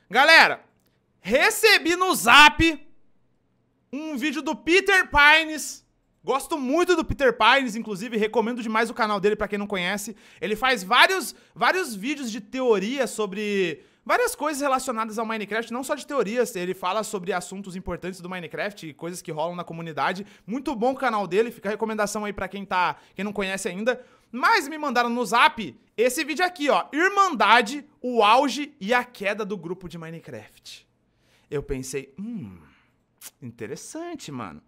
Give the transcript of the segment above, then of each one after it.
Galera, recebi no Zap um vídeo do Peter Pines. Gosto muito do Peter Pines, inclusive recomendo demais o canal dele pra quem não conhece. Ele faz vários vídeos de teoria sobre várias coisas relacionadas ao Minecraft, não só de teorias, ele fala sobre assuntos importantes do Minecraft e coisas que rolam na comunidade. Muito bom o canal dele, fica a recomendação aí pra quem não conhece ainda. Mas me mandaram no Zap esse vídeo aqui, ó, Irmandade, o auge e a queda do grupo de Minecraft. Eu pensei, interessante, mano.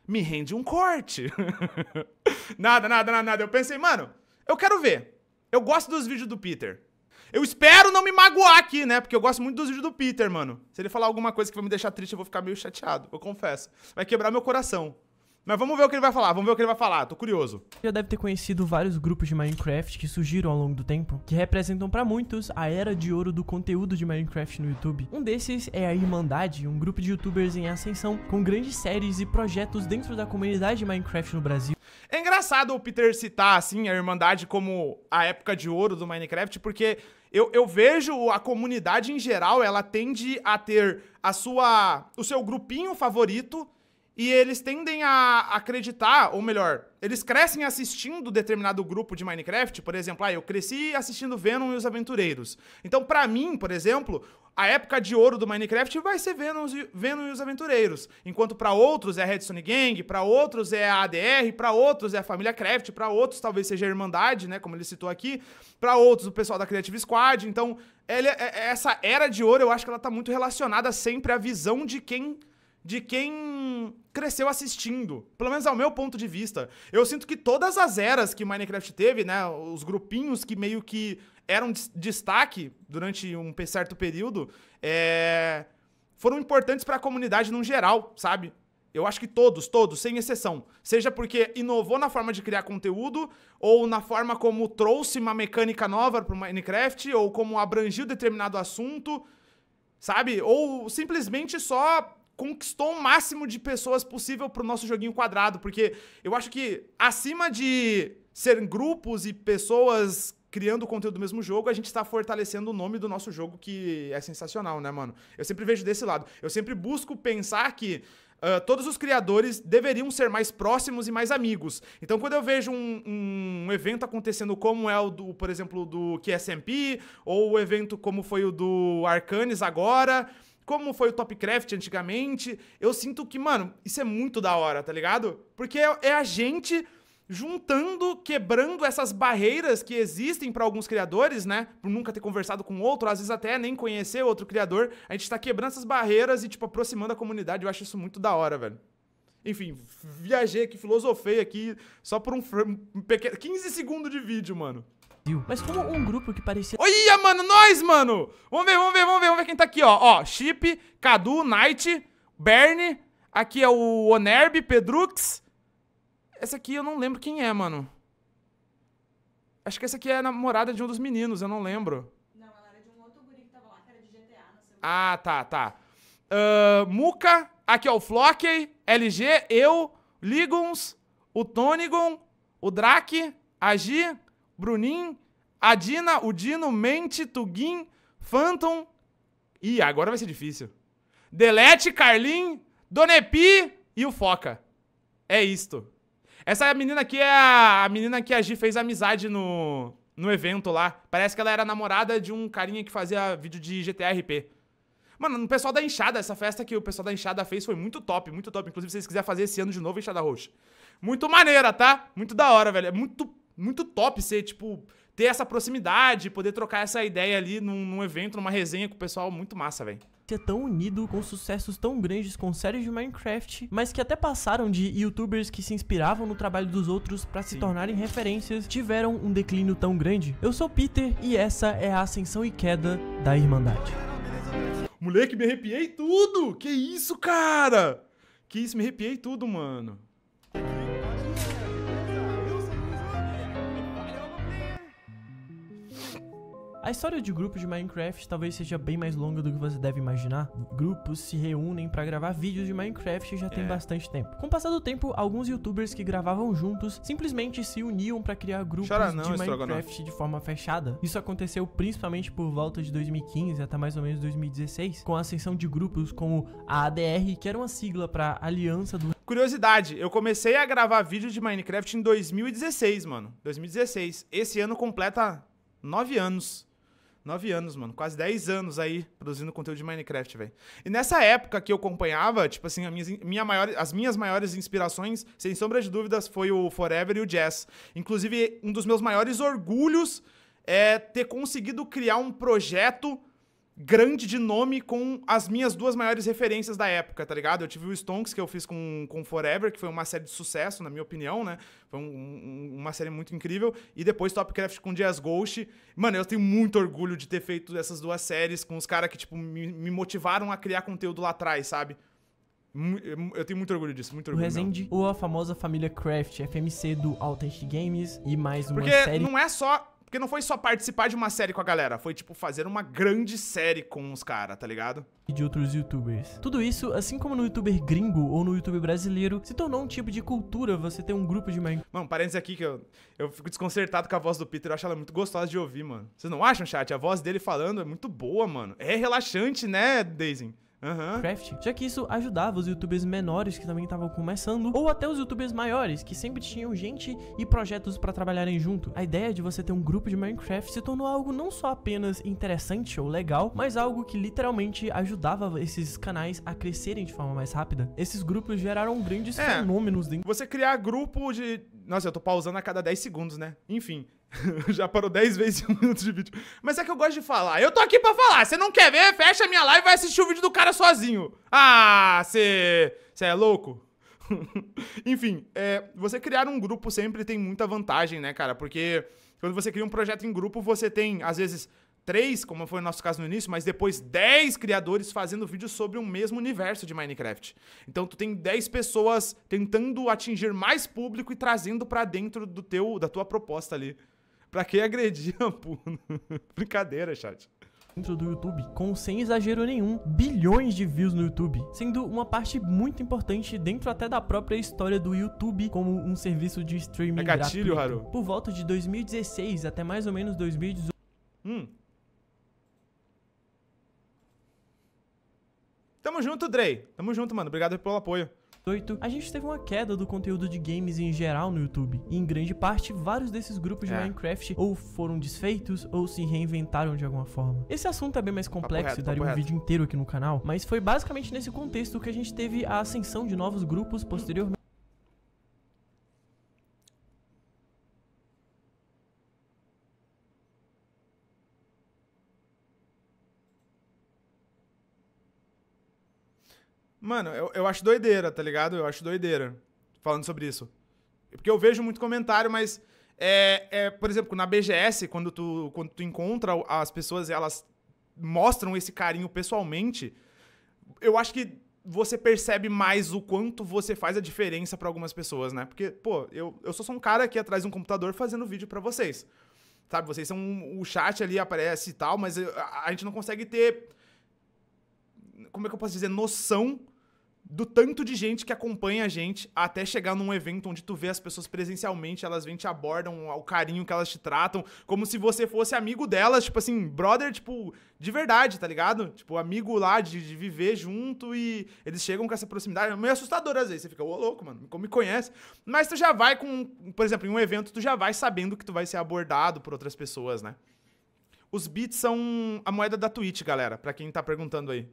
Me rende um corte. Nada. Eu pensei, mano, eu quero ver. Eu gosto dos vídeos do Peter. Eu espero não me magoar aqui, né? Porque eu gosto muito dos vídeos do Peter, mano. Se ele falar alguma coisa que vai me deixar triste, eu vou ficar meio chateado, eu confesso. Vai quebrar meu coração. Mas vamos ver o que ele vai falar, tô curioso. Já deve ter conhecido vários grupos de Minecraft que surgiram ao longo do tempo, que representam pra muitos a era de ouro do conteúdo de Minecraft no YouTube. Um desses é a Irmandade, um grupo de youtubers em ascensão, com grandes séries e projetos dentro da comunidade de Minecraft no Brasil. É engraçado o Peter citar, assim, a Irmandade como a época de ouro do Minecraft, porque eu vejo a comunidade em geral, ela tende a ter o seu grupinho favorito. E eles tendem a acreditar, ou melhor, eles crescem assistindo determinado grupo de Minecraft. Por exemplo, eu cresci assistindo Venom e os Aventureiros. Então, pra mim, por exemplo, a época de ouro do Minecraft vai ser Venom e os Aventureiros. Enquanto pra outros é a Redstone Gang, pra outros é a ADR, pra outros é a Família Craft, pra outros talvez seja a Irmandade, né, como ele citou aqui. Pra outros o pessoal da Creative Squad. Então, essa era de ouro, eu acho que ela tá muito relacionada sempre à visão de quem cresceu assistindo, pelo menos ao meu ponto de vista. Eu sinto que todas as eras que Minecraft teve, né, os grupinhos que meio que eram destaque durante um certo período, foram importantes pra comunidade no geral, sabe? Eu acho que todos, sem exceção. Seja porque inovou na forma de criar conteúdo, ou na forma como trouxe uma mecânica nova pro Minecraft, ou como abrangiu determinado assunto, sabe? Ou simplesmente só conquistou o máximo de pessoas possível pro nosso joguinho quadrado, porque eu acho que acima de ser grupos e pessoas criando conteúdo do mesmo jogo, a gente tá fortalecendo o nome do nosso jogo, que é sensacional, né, mano? Eu sempre vejo desse lado. Eu sempre busco pensar que todos os criadores deveriam ser mais próximos e mais amigos. Então, quando eu vejo um evento acontecendo como é o do, por exemplo, do QSMP, ou o evento como foi o do Arcanes agora, como foi o Topcraft antigamente, eu sinto que, mano, isso é muito da hora, tá ligado? Porque é a gente juntando, quebrando essas barreiras que existem pra alguns criadores, né? Por nunca ter conversado com outro, às vezes até nem conhecer outro criador. A gente tá quebrando essas barreiras e, tipo, aproximando a comunidade. Eu acho isso muito da hora, velho. Enfim, viajei aqui, filosofei aqui, só por um pequeno 15 segundos de vídeo, mano. Mas como um grupo que parecia... Olha, mano, nós, mano! Vamos ver quem tá aqui, ó. Ó, Chip, Cadu, Knight, Bernie. Aqui é o Onerb, Pedrux. Essa aqui eu não lembro quem é, mano. Acho que essa aqui é a namorada de um dos meninos, eu não lembro. Não, ela era de um outro guri que tava lá, que era de GTA, não sei. Ah, tá. Muka, aqui ó, o Flockey, LG, eu, Liguns, o Tonigon, o Drake, a Gi, Brunin, a Dina, o Dino, Mente, Tugin, Phantom. Ih, agora vai ser difícil. Delete, Carlin, Donepi e o Foca. É isto. Essa menina aqui é a menina que a Gi fez amizade no evento lá. Parece que ela era namorada de um carinha que fazia vídeo de GTA RP. Mano, o pessoal da Enxada, essa festa que o pessoal da Enxada fez foi muito top, muito top. Inclusive, se vocês quiserem fazer esse ano de novo, Enxada Roxa. Muito maneira, tá? Muito da hora, velho. É muito top ser, tipo, ter essa proximidade, poder trocar essa ideia ali num evento, numa resenha com o pessoal. Muito massa, velho. Ser tão unido, com sucessos tão grandes com séries de Minecraft, mas que até passaram de youtubers que se inspiravam no trabalho dos outros pra se tornarem referências, tiveram um declínio tão grande. Eu sou o Peter e essa é a ascensão e queda da Irmandade. Moleque, me arrepiei tudo! Que isso, cara? Que isso, me arrepiei tudo, mano. A história de grupos de Minecraft talvez seja bem mais longa do que você deve imaginar. Grupos se reúnem pra gravar vídeos de Minecraft já tem bastante tempo. Com o passar do tempo, alguns youtubers que gravavam juntos simplesmente se uniam pra criar grupos de Minecraft de forma fechada. Isso aconteceu principalmente por volta de 2015 até mais ou menos 2016, com a ascensão de grupos como a ADR, que era uma sigla pra Aliança do... Curiosidade, eu comecei a gravar vídeo de Minecraft em 2016, mano. 2016. Esse ano completa 9 anos. 9 anos, mano. Quase 10 anos aí produzindo conteúdo de Minecraft, velho. E nessa época que eu acompanhava, tipo assim, as minhas maiores inspirações, sem sombra de dúvidas, foi o Forever e o Jazz. Inclusive, um dos meus maiores orgulhos é ter conseguido criar um projeto grande de nome com as minhas duas maiores referências da época, tá ligado? Eu tive o Stonks, que eu fiz com Forever, que foi uma série de sucesso, na minha opinião, né? Foi uma série muito incrível. E depois Topcraft com Jazz Ghost. Mano, eu tenho muito orgulho de ter feito essas duas séries com os caras que, tipo, me motivaram a criar conteúdo lá atrás, sabe? Eu tenho muito orgulho disso, muito orgulho. O Resende, ou a famosa família Craft, FMC do Authentic Games e mais uma Porque série... não é só... Porque não foi só participar de uma série com a galera, foi, tipo, fazer uma grande série com os caras, tá ligado? E de outros youtubers. Tudo isso, assim como no youtuber gringo ou no youtuber brasileiro, se tornou um tipo de cultura você ter um grupo de Minecraft. Mano, parênteses aqui que eu fico desconcertado com a voz do Peter, eu acho ela muito gostosa de ouvir, mano. Vocês não acham, chat? A voz dele falando é muito boa, mano. É relaxante, né, Daisy? Já que isso ajudava os youtubers menores que também estavam começando, ou até os youtubers maiores, que sempre tinham gente e projetos pra trabalharem junto. A ideia de você ter um grupo de Minecraft se tornou algo não só apenas interessante ou legal, mas algo que literalmente ajudava esses canais a crescerem de forma mais rápida. Esses grupos geraram grandes fenômenos dentro. Você criar grupo de... Nossa, eu tô pausando a cada 10 segundos, né? Enfim... Já parou 10 vezes em 1 minuto de vídeo. Mas é que eu gosto de falar. Eu tô aqui pra falar. Você não quer ver? Fecha a minha live e vai assistir o vídeo do cara sozinho. Ah, você é louco? Enfim, você criar um grupo sempre tem muita vantagem, né, cara? Porque quando você cria um projeto em grupo, você tem, às vezes, 3, como foi o nosso caso no início, mas depois 10 criadores fazendo vídeos sobre o mesmo universo de Minecraft. Então tu tem 10 pessoas tentando atingir mais público e trazendo pra dentro da tua proposta ali. Pra que agredir, pô? Brincadeira, chat. Dentro do YouTube, com sem exagero nenhum, bilhões de views no YouTube, sendo uma parte muito importante dentro até da própria história do YouTube como um serviço de streaming gatilho, gratuito. Haru. Por volta de 2016 até mais ou menos 2018. Tamo junto, Drey. Tamo junto, mano. Obrigado pelo apoio. A gente teve uma queda do conteúdo de games em geral no YouTube. E em grande parte, vários desses grupos de Minecraft ou foram desfeitos ou se reinventaram de alguma forma. Esse assunto é bem mais complexo e daria um vídeo inteiro aqui no canal, mas foi basicamente nesse contexto que a gente teve a ascensão de novos grupos posteriormente. Mano, eu acho doideira, tá ligado? Eu acho doideira falando sobre isso. Porque eu vejo muito comentário, mas... por exemplo, na BGS, quando tu encontra as pessoas e elas mostram esse carinho pessoalmente, eu acho que você percebe mais o quanto você faz a diferença pra algumas pessoas, né? Porque, pô, eu sou só um cara aqui atrás de um computador fazendo vídeo pra vocês. Sabe? Vocês são... O chat ali aparece e tal, mas a gente não consegue ter... Como é que eu posso dizer? Noção do tanto de gente que acompanha a gente até chegar num evento onde tu vê as pessoas presencialmente, elas vêm te abordam, o carinho que elas te tratam, como se você fosse amigo delas, tipo assim, brother, tipo, de verdade, tá ligado? Tipo, amigo lá de viver junto e eles chegam com essa proximidade. É meio assustador às vezes, você fica, ô louco, mano, como me conhece? Mas tu já vai com, por exemplo, em um evento, tu já vai sabendo que tu vai ser abordado por outras pessoas, né? Os bits são a moeda da Twitch, galera, pra quem tá perguntando aí.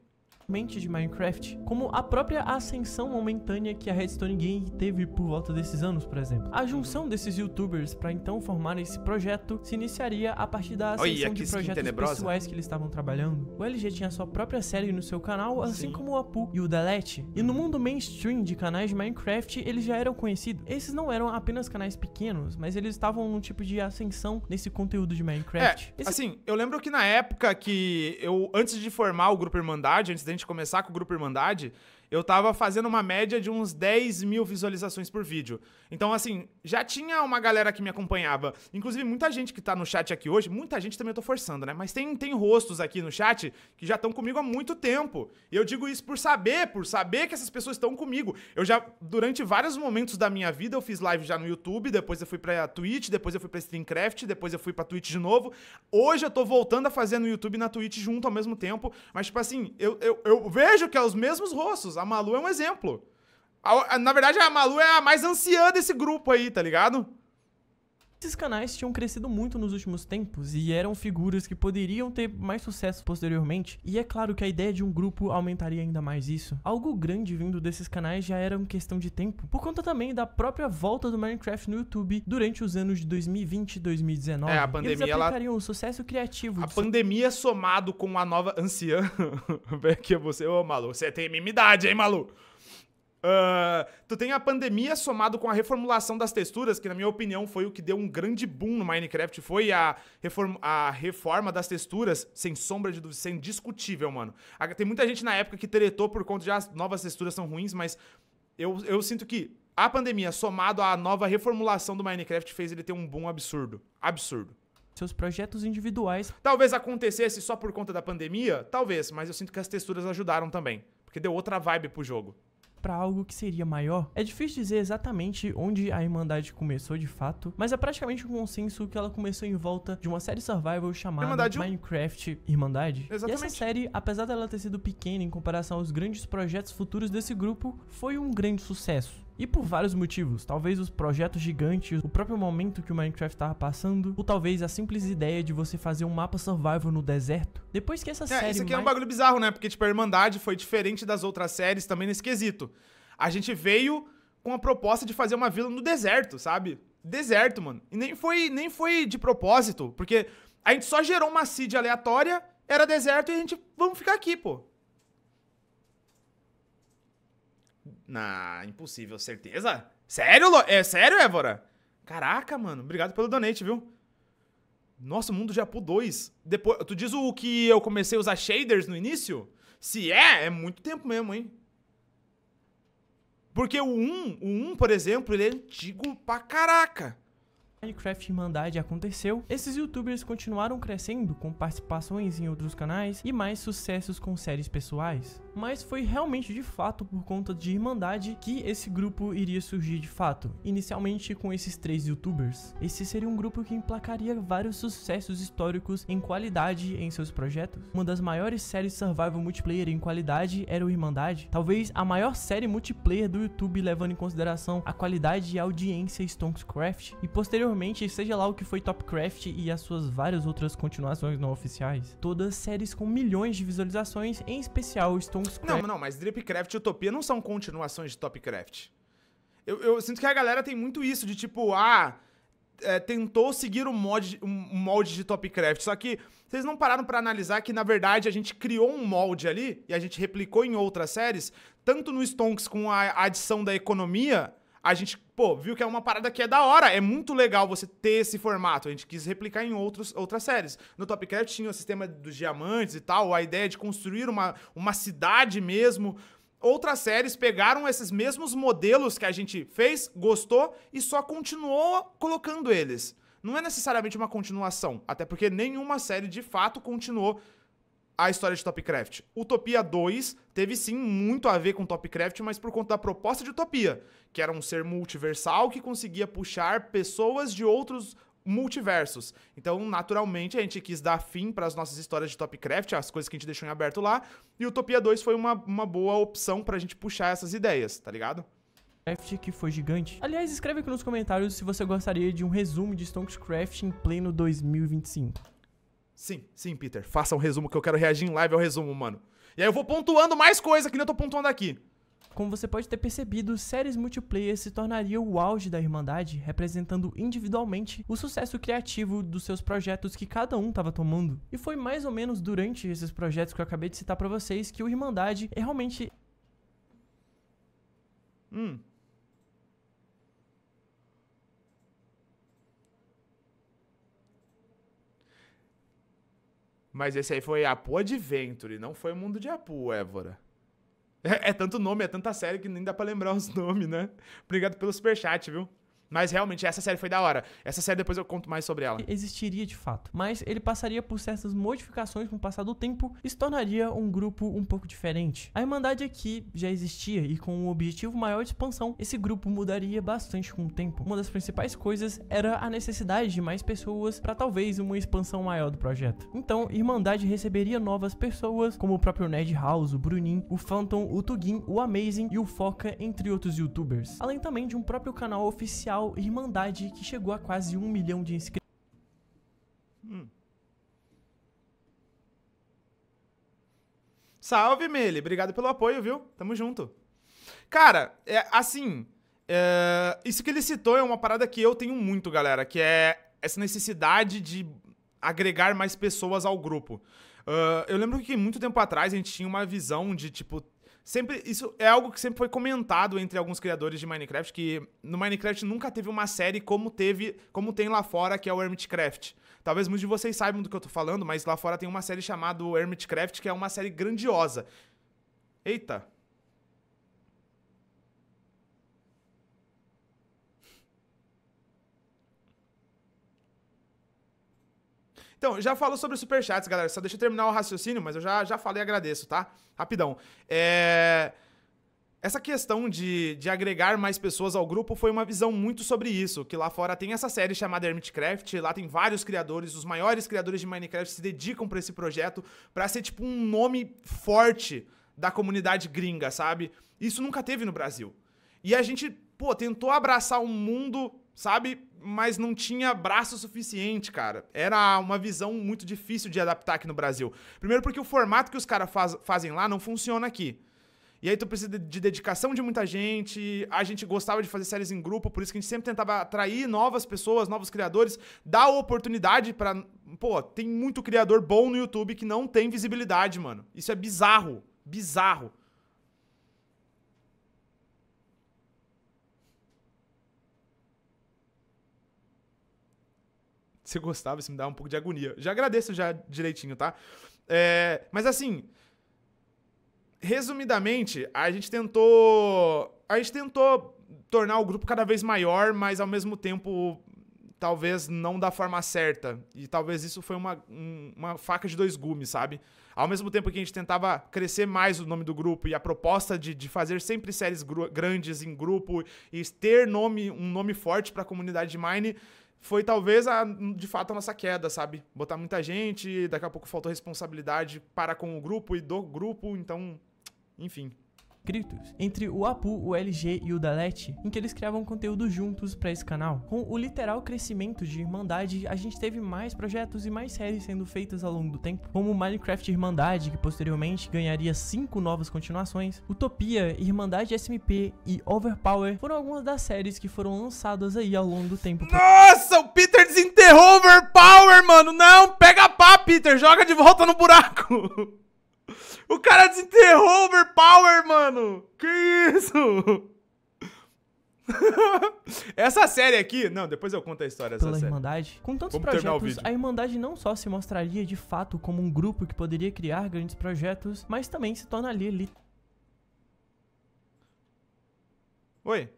De Minecraft, como a própria ascensão momentânea que a Redstone Game teve por volta desses anos, por exemplo. A junção desses youtubers para então formar esse projeto se iniciaria a partir da ascensão de projetos pessoais que eles estavam trabalhando. O LG tinha sua própria série no seu canal, assim como o Apu e o Delete. E no mundo mainstream de canais de Minecraft, eles já eram conhecidos. Esses não eram apenas canais pequenos, mas eles estavam num tipo de ascensão nesse conteúdo de Minecraft. Assim, eu lembro que na época que antes de formar o Grupo Irmandade, antes de da gente começar com o Grupo Irmandade, eu tava fazendo uma média de uns 10 mil visualizações por vídeo. Então, assim, já tinha uma galera que me acompanhava. Inclusive, muita gente que tá no chat aqui hoje, muita gente também eu tô forçando, né? Mas tem rostos aqui no chat que já estão comigo há muito tempo. E eu digo isso por saber que essas pessoas estão comigo. Eu já, durante vários momentos da minha vida, eu fiz live já no YouTube, depois eu fui pra Twitch, depois eu fui pra Streamcraft, depois eu fui pra Twitch de novo. Hoje eu tô voltando a fazer no YouTube e na Twitch junto ao mesmo tempo. Mas, tipo assim, eu vejo que é os mesmos rostos. A Malu é um exemplo. Na verdade, a Malu é a mais anciã desse grupo aí, tá ligado? Esses canais tinham crescido muito nos últimos tempos e eram figuras que poderiam ter mais sucesso posteriormente, e é claro que a ideia de um grupo aumentaria ainda mais isso. Algo grande vindo desses canais já era uma questão de tempo, por conta também da própria volta do Minecraft no YouTube durante os anos de 2020 e 2019. A pandemia, eles aplicariam um sucesso criativo. A pandemia somado com a nova anciã... Vem aqui você, ô Malu, você tem a mesma idade, hein, Malu? Tu tem a pandemia somado com a reformulação das texturas, que na minha opinião foi o que deu um grande boom no Minecraft, foi a reforma das texturas, sem sombra de dúvida, sem discutível, mano. Tem muita gente na época que tretou por conta de as novas texturas são ruins, mas eu sinto que a pandemia somado à nova reformulação do Minecraft fez ele ter um boom absurdo. Absurdo. Seus projetos individuais. Talvez acontecesse só por conta da pandemia, talvez, mas eu sinto que as texturas ajudaram também, porque deu outra vibe pro jogo. Para algo que seria maior. É difícil dizer exatamente onde a Irmandade começou de fato, mas é praticamente um consenso que ela começou em volta de uma série survival chamada Minecraft Irmandade. Exatamente. E essa série, apesar dela ter sido pequena em comparação aos grandes projetos futuros desse grupo, foi um grande sucesso. E por vários motivos, talvez os projetos gigantes, o próprio momento que o Minecraft estava passando, ou talvez a simples ideia de você fazer um mapa survival no deserto. Depois que essa série... Isso aqui é um bagulho bizarro, né? Porque, tipo, a Irmandade foi diferente das outras séries também nesse quesito. A gente veio com a proposta de fazer uma vila no deserto, sabe? Deserto, mano. E nem foi de propósito, porque a gente só gerou uma seed aleatória, era deserto e a gente... Vamos ficar aqui, pô. Impossível, certeza? Sério, É sério, Évora? Caraca, mano, obrigado pelo donate, viu? Nossa, Mundo Japu 2. Depois, tu diz o que eu comecei a usar shaders no início? Se é muito tempo mesmo, hein? Porque o 1, por exemplo, ele é antigo pra caraca. Minecraft Irmandade aconteceu, esses youtubers continuaram crescendo com participações em outros canais e mais sucessos com séries pessoais. Mas foi realmente de fato por conta de Irmandade que esse grupo iria surgir de fato, inicialmente com esses 3 youtubers. Esse seria um grupo que emplacaria vários sucessos históricos em qualidade em seus projetos. Uma das maiores séries survival multiplayer em qualidade era o Irmandade, talvez a maior série multiplayer do YouTube levando em consideração a qualidade e a audiência Stonkscraft, e posteriormente seja lá o que foi Topcraft e as suas várias outras continuações não oficiais. Todas séries com milhões de visualizações, em especial Stonkscraft. Não, mas Dripcraft e Utopia não são continuações de Topcraft. Eu sinto que a galera tem muito isso de tipo, tentou seguir um molde de Topcraft, só que vocês não pararam pra analisar que, na verdade, a gente criou um molde ali e a gente replicou em outras séries, tanto no Stonks com a adição da economia, a gente, viu que é uma parada que é da hora, é muito legal você ter esse formato, a gente quis replicar em outras séries. No Topcraft tinha o sistema dos diamantes e tal, a ideia de construir uma cidade mesmo. Outras séries pegaram esses mesmos modelos que a gente fez, gostou e só continuou colocando eles. Não é necessariamente uma continuação, até porque nenhuma série de fato continuou a história de Topcraft. Utopia 2 teve sim muito a ver com Topcraft, mas por conta da proposta de Utopia, que era um ser multiversal que conseguia puxar pessoas de outros multiversos. Então, naturalmente, a gente quis dar fim para as nossas histórias de Topcraft, as coisas que a gente deixou em aberto lá, e Utopia 2 foi uma boa opção pra gente puxar essas ideias, tá ligado? Que foi gigante. Aliás, escreve aqui nos comentários se você gostaria de um resumo de Stonkscraft em pleno 2025. Sim, Peter. Faça um resumo que eu quero reagir em live ao resumo, mano. E aí eu vou pontuando mais coisa que nem eu tô pontuando aqui. Como você pode ter percebido, séries multiplayer se tornariam o auge da Irmandade, representando individualmente o sucesso criativo dos seus projetos que cada um estava tomando. E foi mais ou menos durante esses projetos que eu acabei de citar pra vocês que o Irmandade realmente... Mas esse aí foi Apu Adventure, não foi o Mundo de Apu, Évora. É tanto nome, é tanta série que nem dá pra lembrar os nomes, né? Obrigado pelo superchat, viu? Mas realmente, essa série foi da hora. Essa série depois eu conto mais sobre ela. Existiria de fato, mas ele passaria por certas modificações com o passar do tempo e se tornaria um grupo um pouco diferente. A Irmandade aqui já existia e com um objetivo maior de expansão, esse grupo mudaria bastante com o tempo. Uma das principais coisas era a necessidade de mais pessoas para talvez uma expansão maior do projeto. Então, Irmandade receberia novas pessoas, como o próprio Nerd House, o Brunin, o Phantom, o Tugin, o Amazing e o Foca, entre outros youtubers. Além também de um próprio canal oficial Irmandade, que chegou a quase 1 milhão de inscritos. Salve, Meli. Obrigado pelo apoio, viu? Tamo junto. Cara, isso que ele citou é uma parada que eu tenho muito, galera, que é essa necessidade de agregar mais pessoas ao grupo. Eu lembro que muito tempo atrás a gente tinha uma visão de, tipo, isso é algo que sempre foi comentado entre alguns criadores de Minecraft, que no Minecraft nunca teve uma série como tem lá fora, que é o Hermitcraft. Talvez muitos de vocês saibam do que eu tô falando, mas lá fora tem uma série chamada Hermitcraft, que é uma série grandiosa. Eita. Então, já falou sobre superchats, galera. Só deixa eu terminar o raciocínio, mas eu já falei e agradeço, tá? Rapidão. Essa questão de agregar mais pessoas ao grupo foi uma visão muito sobre isso, que lá fora tem essa série chamada Hermitcraft, lá tem vários criadores, os maiores criadores de Minecraft se dedicam pra esse projeto, pra ser tipo um nome forte da comunidade gringa, sabe? Isso nunca teve no Brasil. E a gente, tentou abraçar um mundo, sabe? Mas não tinha braço suficiente, cara. Era uma visão muito difícil de adaptar aqui no Brasil. Primeiro porque o formato que os caras fazem lá não funciona aqui. E aí tu precisa de dedicação de muita gente, a gente gostava de fazer séries em grupo, por isso que a gente sempre tentava atrair novas pessoas, novos criadores, dar oportunidade pra... tem muito criador bom no YouTube que não tem visibilidade, mano. Isso é bizarro, bizarro. Se gostava, isso me dá um pouco de agonia. Já agradeço já direitinho, tá? Mas assim... Resumidamente, a gente tentou tornar o grupo cada vez maior, mas ao mesmo tempo, talvez não da forma certa. E talvez isso foi uma faca de dois gumes, sabe? Ao mesmo tempo que a gente tentava crescer mais o nome do grupo e a proposta de fazer sempre séries grandes em grupo e ter um nome forte pra comunidade de Mine, foi talvez, de fato, a nossa queda, sabe? Botar muita gente, daqui a pouco faltou responsabilidade para com o grupo e do grupo, então... Enfim. Entre o Apu, o LG e o Dalete, em que eles criavam conteúdo juntos para esse canal. Com o literal crescimento de Irmandade, a gente teve mais projetos e mais séries sendo feitas ao longo do tempo, como Minecraft Irmandade, que posteriormente ganharia 5 novas continuações, Utopia, Irmandade SMP e Overpower foram algumas das séries que foram lançadas aí ao longo do tempo. Nossa, o Peter desenterrou Overpower, mano! Não, pega a pá, Peter, joga de volta no buraco! O cara desenterrou Overpower, mano! Que isso? Essa série aqui... Não, depois eu conto a história dessa série. Irmandade. Com tantos projetos, a Irmandade não só se mostraria de fato como um grupo que poderia criar grandes projetos, mas também se tornaria... Oi?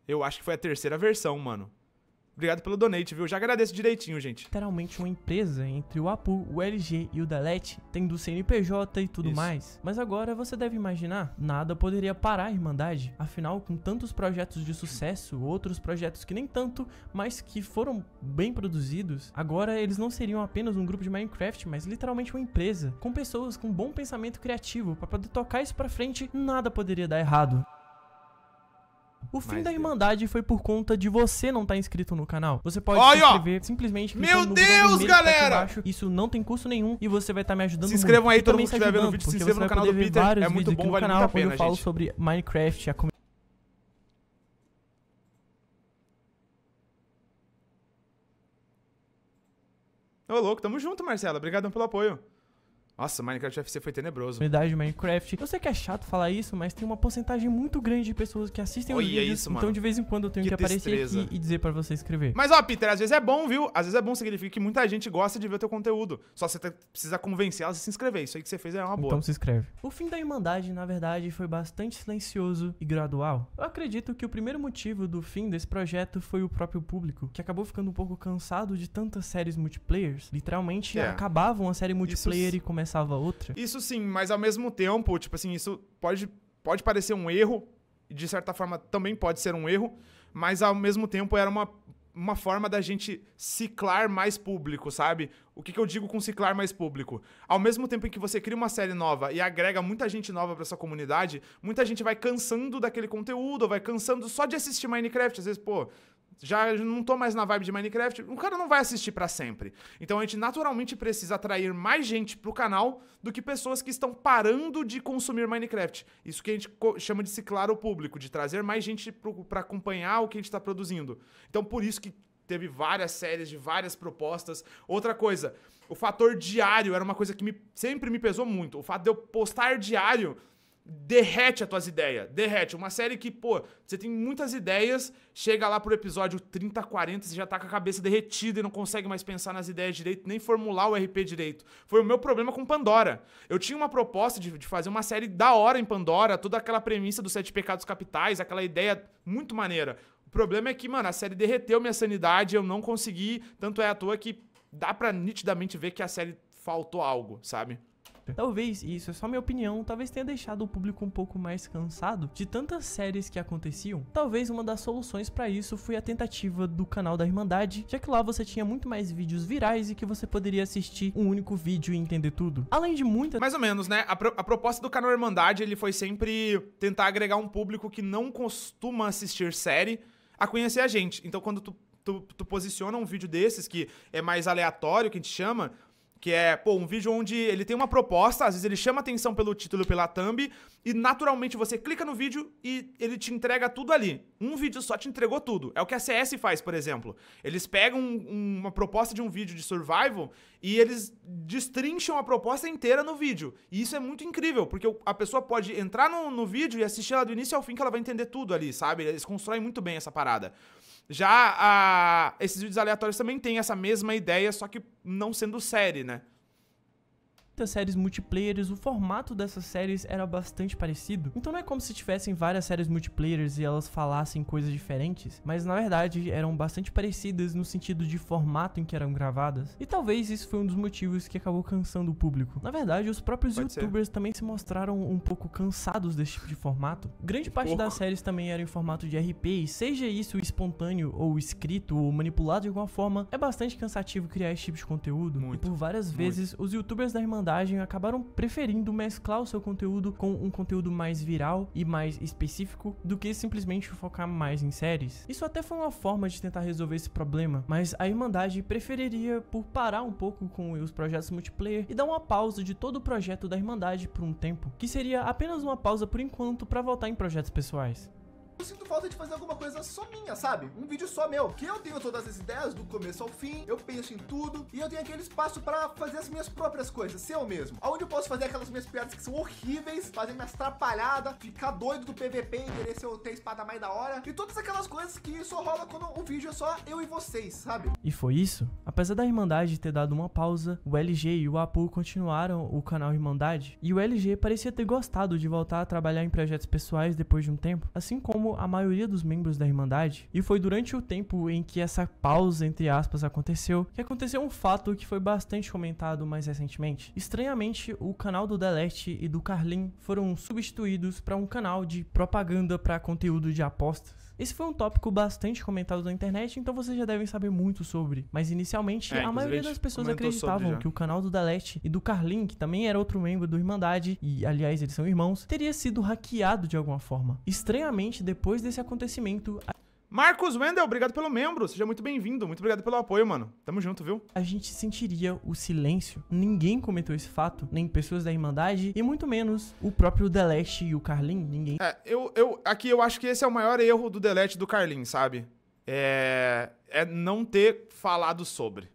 Eu acho que foi a terceira versão, mano. Obrigado pelo donate, viu? Já agradeço direitinho, gente. Literalmente uma empresa entre o Apu, o LG e o Dalete, tendo o CNPJ e tudo mais. Mas agora você deve imaginar, nada poderia parar a Irmandade. Afinal, com tantos projetos de sucesso, outros projetos que nem tanto, mas que foram bem produzidos, agora eles não seriam apenas um grupo de Minecraft, mas literalmente uma empresa, com pessoas com bom pensamento criativo. Para poder tocar isso pra frente, nada poderia dar errado. O fim da Irmandade foi por conta de você não estar inscrito no canal. Você pode se inscrever simplesmente clicando no botão vermelho galera! Aqui embaixo. Isso não tem custo nenhum e você vai estar me ajudando muito. Se inscrevam aí, e todo mundo que estiver vendo o vídeo, se inscreva no canal do Peter. É muito bom, vale muito a pena, onde eu falo sobre Minecraft, a comunidade. Ô, louco, tamo junto, Marcelo. Obrigadão pelo apoio. Nossa, Minecraft FC foi tenebroso. Comunidade de Minecraft. Eu sei que é chato falar isso, mas tem uma porcentagem muito grande de pessoas que assistem os Olha vídeos. isso, então mano. de vez em quando eu tenho que aparecer destreza. aqui e dizer pra você escrever. Mas, ó, Peter, às vezes é bom, viu? Às vezes é bom, significa que muita gente gosta de ver o teu conteúdo. Só você precisa convencer elas a se inscrever. Isso aí que você fez é uma boa. Então se inscreve. O fim da Irmandade, na verdade, foi bastante silencioso e gradual. Eu acredito que o primeiro motivo do fim desse projeto foi o próprio público, que acabou ficando um pouco cansado de tantas séries multiplayers. Literalmente, acabava uma série multiplayer e começava outra. Isso sim, mas ao mesmo tempo, tipo assim, isso pode parecer um erro, e de certa forma também pode ser um erro, mas ao mesmo tempo era uma forma da gente ciclar mais público, sabe? O que eu digo com ciclar mais público? Ao mesmo tempo em que você cria uma série nova e agrega muita gente nova pra sua comunidade, muita gente vai cansando daquele conteúdo, vai cansando só de assistir Minecraft. Às vezes, pô, já não tô mais na vibe de Minecraft, o cara não vai assistir pra sempre. Então a gente naturalmente precisa atrair mais gente pro canal do que pessoas que estão parando de consumir Minecraft. Isso que a gente chama de ciclar o público, de trazer mais gente pra acompanhar o que a gente tá produzindo. Então por isso que teve várias séries de várias propostas. Outra coisa, o fator diário era uma coisa que sempre me pesou muito. O fato de eu postar diário derrete as tuas ideias, derrete. Uma série que, pô, você tem muitas ideias, chega lá pro episódio 30, 40, você já tá com a cabeça derretida e não consegue mais pensar nas ideias direito, nem formular o RP direito. Foi o meu problema com Pandora. Eu tinha uma proposta de fazer uma série da hora em Pandora, toda aquela premissa dos 7 pecados capitais, aquela ideia muito maneira. O problema é que, mano, a série derreteu minha sanidade, eu não consegui, tanto é à toa que dá pra nitidamente ver que a série faltou algo, sabe? Talvez, e isso é só minha opinião, talvez tenha deixado o público um pouco mais cansado de tantas séries que aconteciam. Talvez uma das soluções pra isso foi a tentativa do canal da Irmandade, já que lá você tinha muito mais vídeos virais e que você poderia assistir um único vídeo e entender tudo. Além de muitas... Mais ou menos, né? A proposta do canal Irmandade, ele foi sempre tentar agregar um público que não costuma assistir série a conhecer a gente. Então quando tu posiciona um vídeo desses, que é mais aleatório, que a gente chama... Que é, pô, um vídeo onde ele tem uma proposta, às vezes ele chama atenção pelo título, pela thumb, e naturalmente você clica no vídeo e ele te entrega tudo ali. Um vídeo só te entregou tudo. É o que a CS faz, por exemplo. Eles pegam uma proposta de um vídeo de survival e eles destrincham a proposta inteira no vídeo. E isso é muito incrível, porque a pessoa pode entrar no vídeo e assistir ela do início ao fim que ela vai entender tudo ali, sabe? Eles constroem muito bem essa parada. Já esses vídeos aleatórios também têm essa mesma ideia, só que não sendo série, né? Muitas séries multiplayers, o formato dessas séries era bastante parecido. Então não é como se tivessem várias séries multiplayers e elas falassem coisas diferentes, mas na verdade eram bastante parecidas no sentido de formato em que eram gravadas. E talvez isso foi um dos motivos que acabou cansando o público. Na verdade, os próprios youtubers também se mostraram um pouco cansados desse tipo de formato. Grande parte das séries também era em formato de RP, e seja isso espontâneo ou escrito ou manipulado de alguma forma, é bastante cansativo criar esse tipo de conteúdo. Muito, e por várias vezes, os youtubers da Irmandade acabaram preferindo mesclar o seu conteúdo com um conteúdo mais viral e mais específico do que simplesmente focar mais em séries. Isso até foi uma forma de tentar resolver esse problema, mas a Irmandade preferiria por parar um pouco com os projetos multiplayer e dar uma pausa de todo o projeto da Irmandade por um tempo, que seria apenas uma pausa por enquanto para voltar em projetos pessoais. Eu sinto falta de fazer alguma coisa só minha, sabe? Um vídeo só meu. Que eu tenho todas as ideias do começo ao fim, eu penso em tudo e eu tenho aquele espaço pra fazer as minhas próprias coisas, ser eu mesmo. Onde eu posso fazer aquelas minhas piadas que são horríveis, fazer minhas atrapalhadas, ficar doido do PVP e querer ser ter espada mais da hora. E todas aquelas coisas que só rola quando o vídeo é só eu e vocês, sabe? E foi isso. Apesar da Irmandade ter dado uma pausa, o LG e o Apu continuaram o canal Irmandade. E o LG parecia ter gostado de voltar a trabalhar em projetos pessoais depois de um tempo, assim como a maioria dos membros da Irmandade. E foi durante o tempo em que essa pausa, entre aspas, aconteceu, que aconteceu um fato que foi bastante comentado mais recentemente. Estranhamente, o canal do Delete e do Carlin foram substituídos para um canal de propaganda para conteúdo de apostas. Esse foi um tópico bastante comentado na internet, então vocês já devem saber muito sobre. Mas inicialmente, a maioria das pessoas acreditavam que o canal do Delete e do Carlin, que também era outro membro do Irmandade, e aliás eles são irmãos, teria sido hackeado de alguma forma. Estranhamente, depois desse acontecimento, Marcos Wendel, obrigado pelo membro, seja muito bem-vindo, muito obrigado pelo apoio, mano. Tamo junto, viu? a gente sentiria o silêncio. Ninguém comentou esse fato, nem pessoas da Irmandade, e muito menos o próprio Delete e o Carlin, ninguém. Aqui eu acho que esse é o maior erro do Delete e do Carlin, sabe? É não ter falado sobre.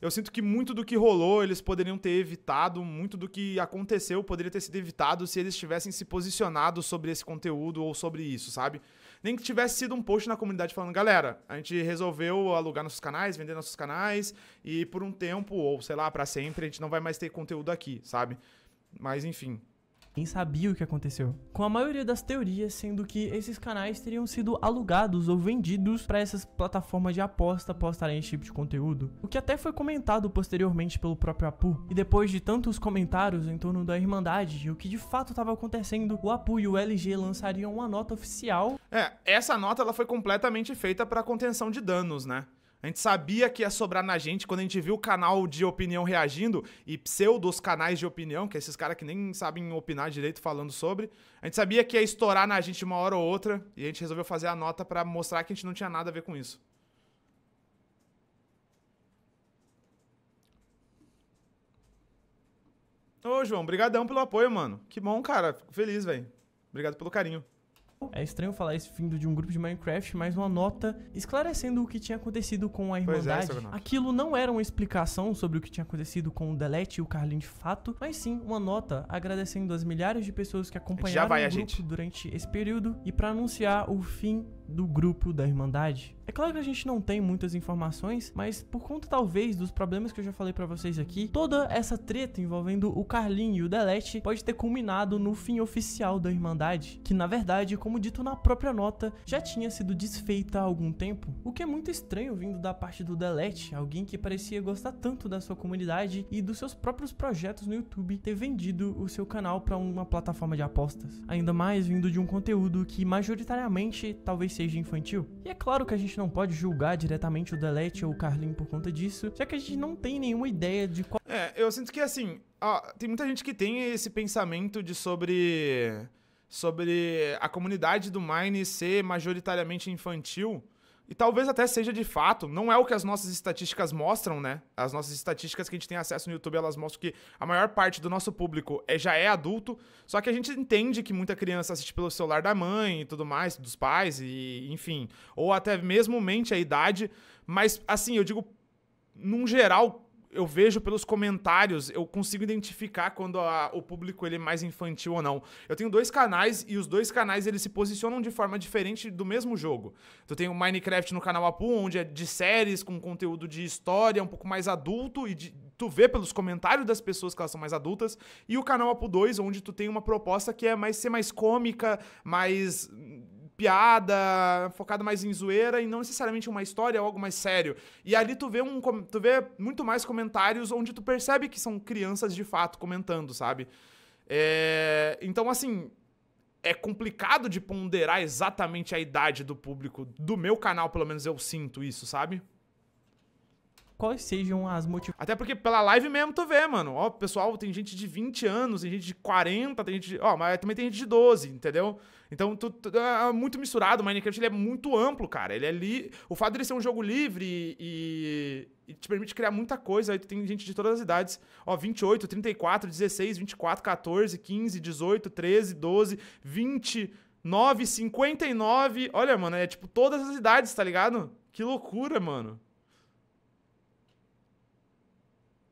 Eu sinto que muito do que rolou eles poderiam ter evitado, muito do que aconteceu poderia ter sido evitado se eles tivessem se posicionado sobre esse conteúdo ou sobre isso, sabe? Nem que tivesse sido um post na comunidade falando, galera, a gente resolveu alugar nossos canais, vender nossos canais e por um tempo, ou sei lá, pra sempre, a gente não vai mais ter conteúdo aqui, sabe? Mas enfim. Quem sabia o que aconteceu. Com a maioria das teorias sendo que esses canais teriam sido alugados ou vendidos para essas plataformas de aposta postarem esse tipo de conteúdo. O que até foi comentado posteriormente pelo próprio Apu. E depois de tantos comentários em torno da Irmandade e o que de fato estava acontecendo, o Apu e o LG lançariam uma nota oficial. Essa nota ela foi completamente feita para contenção de danos, né? A gente sabia que ia sobrar na gente quando a gente viu o canal de opinião reagindo e pseudos canais de opinião, que é esses caras que nem sabem opinar direito falando sobre. A gente sabia que ia estourar na gente uma hora ou outra e a gente resolveu fazer a nota pra mostrar que a gente não tinha nada a ver com isso. Ô, João, brigadão pelo apoio, mano. Que bom, cara. Fico feliz, velho. Obrigado pelo carinho. É estranho falar isso vindo de um grupo de Minecraft, mas uma nota esclarecendo o que tinha acontecido com a Irmandade. Aquilo não era uma explicação sobre o que tinha acontecido com o Delete e o Carlin de fato, mas sim uma nota agradecendo as milhares de pessoas que acompanharam o grupo durante esse período e para anunciar o fim do grupo da Irmandade. É claro que a gente não tem muitas informações, mas por conta talvez dos problemas que eu já falei pra vocês aqui, toda essa treta envolvendo o Carlin e o Delete pode ter culminado no fim oficial da Irmandade, que na verdade, como dito na própria nota, já tinha sido desfeita há algum tempo. O que é muito estranho vindo da parte do Delete, alguém que parecia gostar tanto da sua comunidade e dos seus próprios projetos no YouTube, ter vendido o seu canal pra uma plataforma de apostas. Ainda mais vindo de um conteúdo que majoritariamente talvez seja infantil. E é claro que a gente não pode julgar diretamente o Delete ou o Carlin por conta disso, já que a gente não tem nenhuma ideia de qual... Eu sinto que assim, tem muita gente que tem esse pensamento de sobre a comunidade do Mine ser majoritariamente infantil. E talvez até seja de fato, não é o que as nossas estatísticas mostram, né? As nossas estatísticas que a gente tem acesso no YouTube, elas mostram que a maior parte do nosso público já é adulto, só que a gente entende que muita criança assiste pelo celular da mãe e tudo mais, dos pais, e enfim, ou até mesmo mente a idade, mas assim, eu digo, num geral, eu vejo pelos comentários, eu consigo identificar quando o público ele é mais infantil ou não. Eu tenho 2 canais e os 2 canais eles se posicionam de forma diferente do mesmo jogo. Tu tem o Minecraft no canal Apu, onde é de séries com conteúdo de história, um pouco mais adulto, e tu vê pelos comentários das pessoas que elas são mais adultas, e o canal Apu 2, onde tu tem uma proposta que é ser mais cômica, mais... piada, focado mais em zoeira e não necessariamente uma história ou algo mais sério. E ali tu vê muito mais comentários onde tu percebe que são crianças de fato comentando, sabe? Então, assim, é complicado de ponderar exatamente a idade do público. Do meu canal, pelo menos, eu sinto isso, sabe? Quais sejam as motivações. Até porque pela live mesmo tu vê, mano. Ó, pessoal, tem gente de 20 anos, tem gente de 40, tem gente... mas também tem gente de 12, entendeu? Então, é muito misturado. O Minecraft, ele é muito amplo, cara. Ele é o fato dele ser um jogo livre e te permite criar muita coisa. Aí tu tem gente de todas as idades. Ó, 28, 34, 16, 24, 14, 15, 18, 13, 12, 20, 9, 59. Olha, mano, é tipo todas as idades, tá ligado? Que loucura, mano.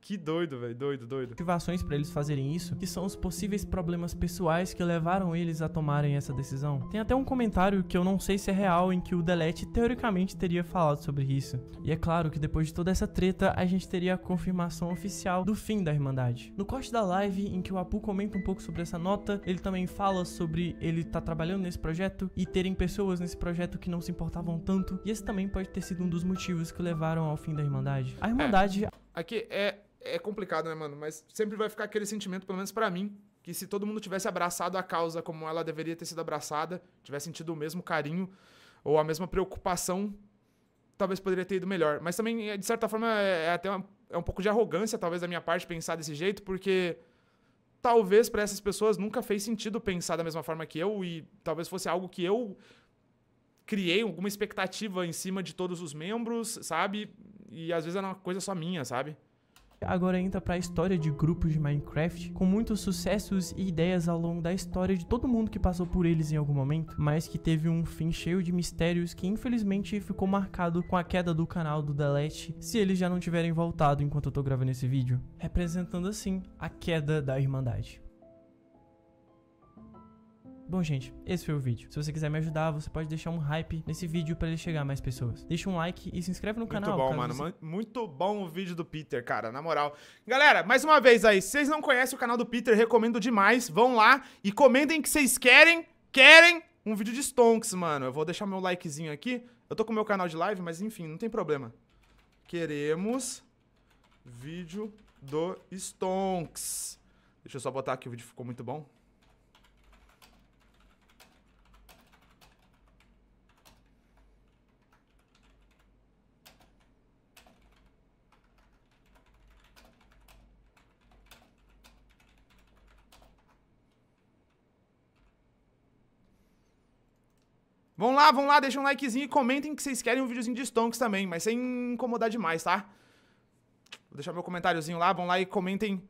Que doido, velho. Doido. Motivações pra eles fazerem isso, que são os possíveis problemas pessoais que levaram eles a tomarem essa decisão. Tem até um comentário que eu não sei se é real, em que o Delete teoricamente teria falado sobre isso. E é claro que depois de toda essa treta, a gente teria a confirmação oficial do fim da Irmandade. No corte da live, em que o Apu comenta um pouco sobre essa nota, ele também fala sobre ele tá trabalhando nesse projeto e terem pessoas nesse projeto que não se importavam tanto. E esse também pode ter sido um dos motivos que levaram ao fim da Irmandade. A Irmandade... Aqui é complicado, né, mano? Mas sempre vai ficar aquele sentimento, pelo menos pra mim, que se todo mundo tivesse abraçado a causa como ela deveria ter sido abraçada, tivesse sentido o mesmo carinho ou a mesma preocupação, talvez poderia ter ido melhor. Mas também, de certa forma, até um pouco de arrogância, talvez, da minha parte, pensar desse jeito, porque talvez pra essas pessoas nunca fez sentido pensar da mesma forma que eu e talvez fosse algo que eu criei, alguma expectativa em cima de todos os membros, sabe? E às vezes era uma coisa só minha, sabe? Agora entra pra história de grupos de Minecraft, com muitos sucessos e ideias ao longo da história de todo mundo que passou por eles em algum momento, mas que teve um fim cheio de mistérios que infelizmente ficou marcado com a queda do canal do Delete, se eles já não tiverem voltado enquanto eu tô gravando esse vídeo, representando assim a queda da Irmandade. Bom, gente, esse foi o vídeo. Se você quiser me ajudar, você pode deixar um hype nesse vídeo pra ele chegar a mais pessoas. Deixa um like e se inscreve no canal. Muito bom, mano. Muito bom o vídeo do Peter, cara, na moral. Galera, mais uma vez aí, se vocês não conhecem o canal do Peter, recomendo demais. Vão lá e comentem que vocês querem um vídeo de Stonks, mano. Eu vou deixar meu likezinho aqui. Eu tô com o meu canal de live, mas enfim, não tem problema. Queremos vídeo do Stonks. Deixa eu só botar aqui, o vídeo ficou muito bom. Vão lá, deixem um likezinho e comentem que vocês querem um videozinho de Stonks também, mas sem incomodar demais, tá? Vou deixar meu comentáriozinho lá, vão lá e comentem.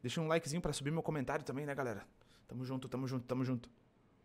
Deixem um likezinho pra subir meu comentário também, né, galera? Tamo junto, tamo junto, tamo junto.